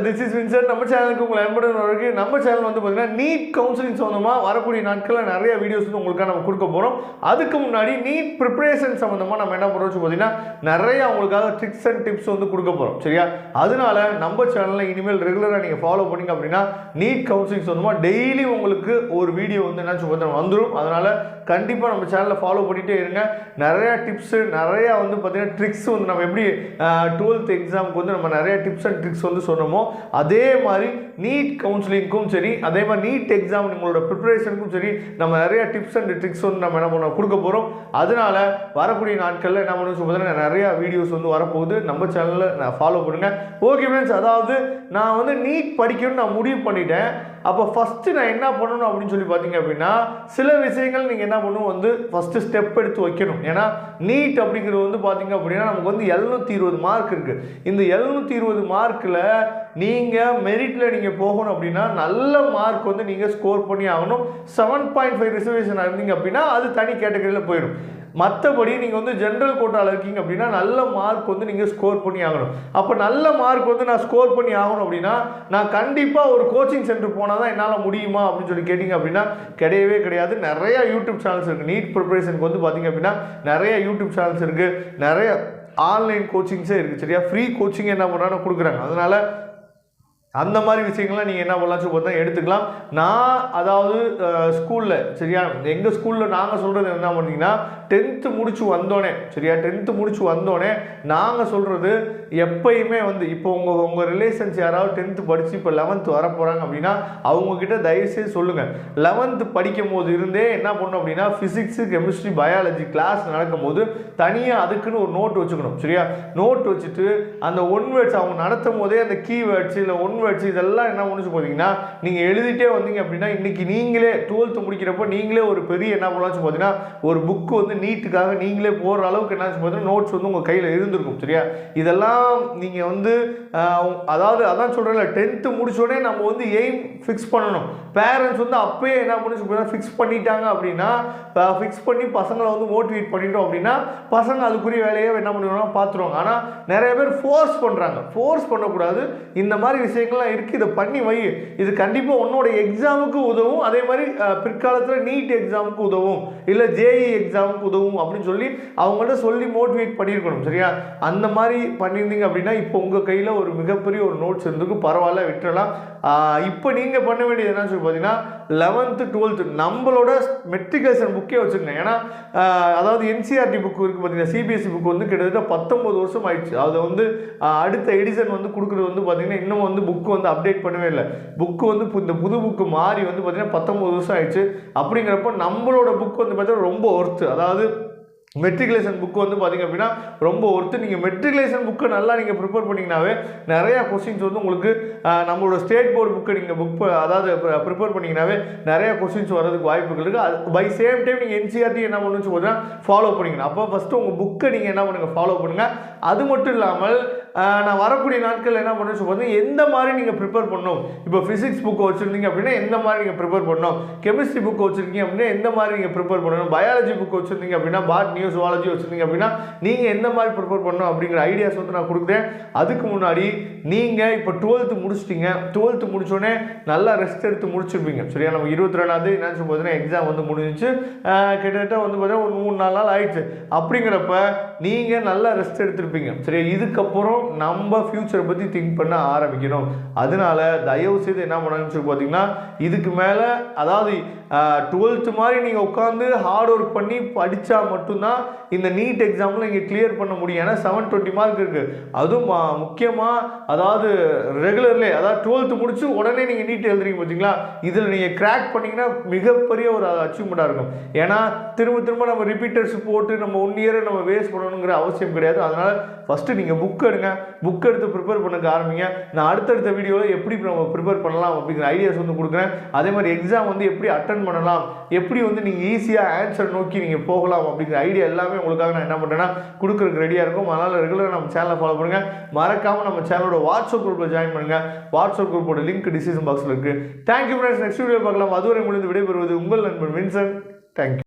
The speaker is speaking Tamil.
This is Vincent. நம்ம சேனலுக்கு உங்களை அன்புடன் வரவேற்கு. நம்ம சேனல் வந்து பார்த்தீங்கன்னா நீட் கவுன்சிலிங் சம்மந்தமாக வரக்கூடிய நாட்களில் நிறைய வீடியோஸ் வந்து உங்களுக்காக நம்ம கொடுக்க போகிறோம். அதுக்கு முன்னாடி நீட் ப்ரிப்பரேஷன் சம்மந்தமாக நம்ம என்ன பண்ணுறோம் பார்த்தீங்கன்னா நிறைய உங்களுக்காக ட்ரிக்ஸ் அண்ட் டிப்ஸ் வந்து கொடுக்க போகிறோம். சரியா? அதனால நம்ம சேனலில் இனிமேல் ரெகுலராக நீங்கள் ஃபாலோ பண்ணிங்க அப்படின்னா நீட் கவுன்சிலிங் சம்மந்தமாக டெய்லி உங்களுக்கு ஒரு வீடியோ வந்து என்ன பார்த்தீங்கன்னா வந்துடும். அதனால் கண்டிப்பாக நம்ம சேனலில் ஃபாலோ பண்ணிகிட்டே இருங்க. நிறையா டிப்ஸு நிறையா வந்து பார்த்தீங்கன்னா ட்ரிக்ஸ் வந்து நம்ம எப்படி 12th எக்ஸாமுக்கு வந்து நம்ம நிறைய டிப்ஸ் அண்ட் ட்ரிக்ஸ் வந்து சொன்னோமோ அதே மாதிரி நீட் கவுன்சிலிங்க்கும் சரி, அதே மாதிரி நீட் எக்ஸாம் உங்களோட ப்ரிப்பரேஷனுக்கும் சரி நம்ம நிறைய டிப்ஸ் அண்ட் ட்ரிக்ஸ் வந்து நம்ம என்ன பண்ண கொடுக்க போகிறோம். அதனால வரக்கூடிய நாட்களில் என்ன பண்ணணும் பார்த்தீங்கன்னா நிறையா வீடியோஸ் வந்து வரப்போகுது. நம்ம சேனலில் நான் ஃபாலோ பண்ணுங்கள். ஓகே ஃப்ரெண்ட்ஸ், அதாவது நான் வந்து நீட் படிக்கணும்னு நான் முடிவு பண்ணிட்டேன். அப்போ ஃபஸ்ட்டு நான் என்ன பண்ணணும் அப்படின்னு சொல்லி பார்த்தீங்க அப்படின்னா சில விஷயங்கள் நீங்கள் என்ன பண்ணணும் வந்து ஃபஸ்ட்டு ஸ்டெப் எடுத்து வைக்கணும். ஏன்னா நீட் அப்படிங்கிறது வந்து பார்த்தீங்க அப்படின்னா நமக்கு வந்து 720 மார்க் இருக்குது. இந்த 720 மார்க்கில் நீங்கள் மெரிட்டில் நீங்கள் போகணும் அப்படின்னா நல்ல மார்க் வந்து நீங்கள் ஸ்கோர் பண்ணி ஆகணும். 7.5 ரிசர்வேஷன் இருந்தீங்க அப்படின்னா அது தனி கேட்டகரியில் போயிடும். மற்றபடி நீங்கள் வந்து ஜென்ரல் கோட்டாவில் இருக்கீங்க அப்படின்னா நல்ல மார்க் வந்து நீங்கள் ஸ்கோர் பண்ணி ஆகணும். அப்போ நல்ல மார்க் வந்து நான் ஸ்கோர் பண்ணி ஆகணும் அப்படின்னா நான் கண்டிப்பாக ஒரு கோச்சிங் சென்டர் போனால் தான் என்னால் முடியுமா அப்படின்னு சொல்லி கேட்டிங்க அப்படின்னா கிடையவே கிடையாது. நிறையா யூடியூப் சேனல்ஸ் இருக்குது. நீட் ப்ரிப்பரேஷனுக்கு வந்து பார்த்திங்க அப்படின்னா நிறைய யூடியூப் சேனல்ஸ் இருக்குது, நிறைய ஆன்லைன் கோச்சிங்ஸே இருக்குது. சரியா? ஃப்ரீ கோச்சிங் என்ன பண்ணுறான்னு கொடுக்குறாங்க. அதனால் அந்த மாதிரி விஷயங்கள்லாம் நீங்கள் என்ன பண்ணலாம் பார்த்தா எடுத்துக்கலாம். நான் அதாவது ஸ்கூலில் சரியா எங்கள் ஸ்கூலில் நாங்கள் சொல்கிறது என்ன பண்ணிங்கன்னா 10th முடிச்சு வந்தோடனே சரியா 10th முடிச்சு வந்தோடனே நாங்கள் சொல்கிறது எப்பயுமே வந்து இப்போ உங்கள் ரிலேஷன்ஸ் யாராவது 10th படித்து இப்போ 11th வர போகிறாங்க அப்படின்னா அவங்கக்கிட்ட தயவுசெய்து சொல்லுங்கள். 11th படிக்கும் போது இருந்தே என்ன பண்ணணும் அப்படின்னா ஃபிசிக்ஸு, கெமிஸ்ட்ரி, பயாலஜி கிளாஸ் நடக்கும் போது தனியாக அதுக்குன்னு ஒரு நோட் வச்சுக்கணும். சரியா? நோட் வச்சுட்டு அந்த ஒன் வேர்ட்ஸ் அவங்க நடத்தும் போதே அந்த கீவேர்ட்ஸ் இல்லை ஒன் வேர்ட்ஸ் இதெல்லாம் என்ன முடிச்சு போதீங்கன்னா நீங்கள் எழுதிட்டே வந்தீங்க அப்படின்னா இன்றைக்கி நீங்களே 12th முடிக்கிறப்போ நீங்களே ஒரு பெரிய என்ன பண்ணலாச்சு பார்த்தீங்கன்னா ஒரு புக்கு வந்து நீட்டுக்காக நீங்களே போகிற அளவுக்கு என்ன பார்த்தீங்கன்னா நோட்ஸ் வந்து உங்கள் கையில் இருந்திருக்கும். சரியா? இதெல்லாம் நீங்கள் வந்து அதாவது அதான் சொல்கிறேன்ல 10th முடிச்சோடனே நம்ம வந்து எய்ம் ஃபிக்ஸ் பண்ணணும். பேரண்ட்ஸ் வந்து அப்பயே என்ன பண்ணி ஃபிக்ஸ் பண்ணிட்டாங்க அப்படின்னா ஃபிக்ஸ் பண்ணி பசங்களை வந்து மோட்டிவேட் பண்ணிட்டோம் அப்படின்னா பசங்க அதுக்குரிய வேலையை என்ன பண்ணுவாங்க பார்த்துருவாங்க. ஆனால் நிறைய பேர் ஃபோர்ஸ் பண்ணுறாங்க. ஃபோர்ஸ் பண்ணக்கூடாது. இந்த மாதிரி விஷயங்கள்லாம் இருக்குது, இதை பண்ணி வை, இது கண்டிப்பாக உன்னோட எக்ஸாமுக்கு உதவும், அதே மாதிரி பிற்காலத்தில் நீட் எக்ஸாமுக்கு உதவும், இல்லை ஜேஇ எக்ஸாமுக்கு உதவும் அப்படின்னு சொல்லி அவங்கள்ட்ட சொல்லி மோட்டிவேட் பண்ணியிருக்கணும். சரியா? அந்த மாதிரி பண்ணியிருந்தீங்க அப்படின்னா இப்போ உங்கள் கையில் ஒரு மிகப்பெரிய ஒரு நோட்ஸ் இருந்துக்கு பரவாயில்ல, விட்டுறலாம். இப்போ நீங்கள் பண்ண வேண்டியது என்னன்னு சொல்லி பார்த்தீங்கன்னா 11th 12th நம்மளோட மெட்ரிகுலேஷன் புக்கே வச்சுருங்க. ஏன்னா அதாவது என்சிஆர்டி புக்கு இருக்குது பார்த்தீங்கன்னா சிபிஎஸ்சி புக்கு வந்து கிட்டத்தட்ட 19 வருஷம் ஆயிடுச்சு. அதை வந்து அடுத்த எடிஷன் வந்து கொடுக்குறது வந்து பார்த்தீங்கன்னா இன்னும் வந்து புக்கு வந்து அப்டேட் பண்ணவே இல்லை. புக்கு வந்து இந்த புது புக்கு மாறி வந்து பார்த்தீங்கன்னா 19 வருஷம் ஆயிடுச்சு. அப்படிங்கிறப்ப நம்மளோட புக் வந்து பார்த்தீங்கன்னா ரொம்ப ஒர்த்து. அதாவது மெட்ரிகுலேஷன் புக்கு வந்து பார்த்திங்க அப்படின்னா ரொம்ப ஒர்த்து. நீங்கள் மெட்ரிகுலேஷன் புக்கை நல்லா நீங்கள் ப்ரிப்பேர் பண்ணிங்கனாவே நிறையா கொஸ்டின்ஸ் வந்து உங்களுக்கு நம்மளோட ஸ்டேட் போர்டு புக்கை நீங்கள் அதாவது ப்ரிப்பேர் பண்ணிங்கனாவே நிறையா கொஸ்டின்ஸ் வர்றதுக்கு வாய்ப்புகள் இருக்குது. அது பை சேம் டைம் நீங்கள் என்சிஆர்டி என்ன பண்ணுன்னு பார்த்தீங்கன்னா ஃபாலோ பண்ணிக்கணும். அப்போ ஃபஸ்ட்டு உங்கள் புக்கை நீங்கள் என்ன பண்ணுங்கள் ஃபாலோ பண்ணுங்கள். அது மட்டும் இல்லாமல் நான் வரக்கூடிய நாட்கள் என்ன பண்ணுன்னு பார்த்தீங்கன்னா எந்த மாதிரி நீங்கள் ப்ரிப்பேர் பண்ணணும். இப்போ ஃபிசிக்ஸ் புக்கு வச்சுருந்தீங்க அப்படின்னா எந்த மாதிரி நீங்கள் ப்ரிப்பேர் பண்ணணும், கெமிஸ்ட்ரி புக்கு வச்சுருக்கீங்க அப்படின்னா எந்த மாதிரி நீங்கள் ப்ரிப்பேர் பண்ணணும், பயாலஜி புக்கு வச்சுருந்தீங்க அப்படின்னா பாட்னி, ஜுவாலஜி வச்சுருந்தீங்க அப்படின்னா நீங்கள் எந்த மாதிரி ப்ரிப்பேர் பண்ணணும் அப்படிங்கிற ஐடியாஸ் வந்து நான் கொடுக்குறேன். அதுக்கு முன்னாடி நீங்கள் இப்போ 12th முடிச்சிட்டிங்க. 12th முடிச்சோடனே நல்லா ரெஸ்ட் எடுத்து முடிச்சிருப்பீங்க. சரியா? நம்ம 22ஆவது என்னன்னு பார்த்தீங்கன்னா எக்ஸாம் வந்து முடிஞ்சிச்சு. கிட்டத்தட்ட வந்து பார்த்தீங்கன்னா ஒரு 3-4 நாள் ஆயிடுச்சு. அப்படிங்கிறப்ப நீங்கள் நல்லா ரெஸ்ட் எடுத்துருப்பீங்க. சரியா? இதுக்கப்புறம் நம்ம ஃபியூச்சரை பற்றி திங்க் பண்ண ஆரம்பிக்கணும். அதனால தயவு செய்து என்ன பண்ணணும்னு சொல்லி பார்த்தீங்கன்னா இதுக்கு மேலே அதாவது 12th மாதிரி நீங்கள் உட்காந்து ஹார்ட் ஒர்க் பண்ணி படித்தா மட்டும்தான் இந்த நீட் எக்ஸாமில் நீங்கள் கிளியர் பண்ண முடியும். ஏன்னா 720 மார்க் இருக்குது. அதுவும் முக்கியமாக அதாவது ரெகுலர்லே அதாவது 12th முடிச்சு உடனே நீங்கள் நீட் எழுதுறீங்க பார்த்தீங்களா, இதில் நீங்கள் கிராக் பண்ணிங்கன்னா மிகப்பெரிய ஒரு அச்சீவ்மெண்ட்டாக இருக்கும். ஏன்னா திரும்ப நம்ம ரிப்பீட்டர்ஸ் போட்டு நம்ம 1 இயரை நம்ம வேஸ்ட் பண்ணணுங்கிற அவசியம் கிடையாது. அதனால் ஃபஸ்ட்டு நீங்கள் புக் எடுங்க, புக் எடுத்து ப்ரிப்பேர் பண்ண ஆரம்பிங்க. நான் அடுத்தடுத்த வீடியோவில் எப்படி நம்ம ப்ரிப்பேர் பண்ணலாம் அப்படிங்கிற ஐடியாஸ் வந்து கொடுக்குறேன். அதே மாதிரி எக்ஸாம் வந்து எப்படி அட்டன் பண்ணலாம், எப்படி வந்து நீங்கள் ஈஸியாக ஆன்சர் நோக்கி நீங்கள் போகலாம் அப்படிங்கிற ஐடியா எல்லாமே உங்களுக்காக நான் என்ன பண்ணுறேன்னா கொடுக்குறதுக்கு ரெடியாக இருக்கும். அதனால் ரெகுலராக நம்ம சேனலை ஃபாலோ பண்ணுங்கள். மறக்காமல் நம்ம சேனலோட வாட்ஸ்அப் குரூப்பில் ஜாயின் பண்ணுங்கள். வாட்ஸ்அப் குரூப்போட லிங்க் டிஸ்கிரிப்ஷன் பாக்ஸில் இருக்குது. Thank you friends. நெக்ஸ்ட் வீடியோ பார்க்கலாம். அதுவரை முடிந்து விடைபெறுவது உங்கள் நண்பன் வின்சென்ட். தேங்க்யூ.